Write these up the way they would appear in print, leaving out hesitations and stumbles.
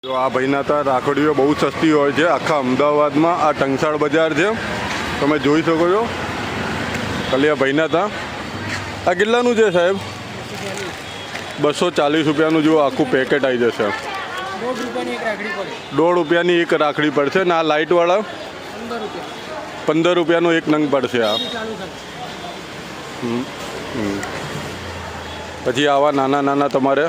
તો આ ભાઈના ત્યાં રાખડીઓ બહુ સસ્તી હોય છે. આખા અમદાવાદમાં આ ટંકસાળ બજાર છે, તમે જોઈ શકો છો. ખાલી આ ભાઈના ત્યાં આ કેટલાનું છે સાહેબ? 240 રૂપિયાનું જો આખું પેકેટ આવી જશે. 1.5 રૂપિયાની એક રાખડી પડશે. ને આ લાઇટવાળા 15 રૂપિયાનો એક નંગ પડશે. આ પછી આવા નાના નાના તમારે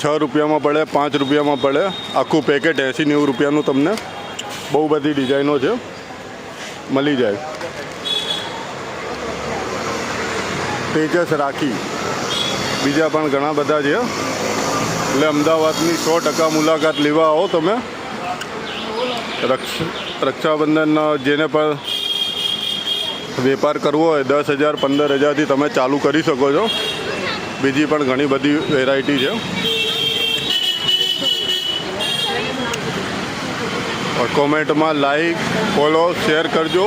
6 રૂપિયામાં પડે, 5 રૂપિયામાં પડે. આખું પેકેટ 80-90 રૂપિયાનું તમને બહુ બધી ડિઝાઇનો છે, મળી જાય. તેજસ રાખી, બીજા પણ ઘણા બધા છે. એટલે અમદાવાદની 100% મુલાકાત લેવા આવો તમે. રક્ષાબંધન જેને પણ વેપાર કરવો હોય 10,000 15,000થી તમે ચાલુ કરી શકો છો. બીજી પણ ઘણી બધી વેરાયટી છે. કોમેન્ટમાં લાઈક, ફોલો, શેર કરજો.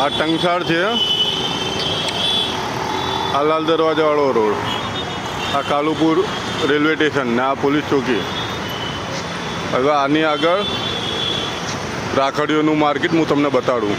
આ ટંકસાળ છે, આ લાલ દરવાજાવાળો રોડ, આ કાલુપુર રેલવે સ્ટેશન ને આ પોલીસ ચોકી. હવે આની આગળ રાખડીઓનું માર્કેટ હું તમને બતાડું.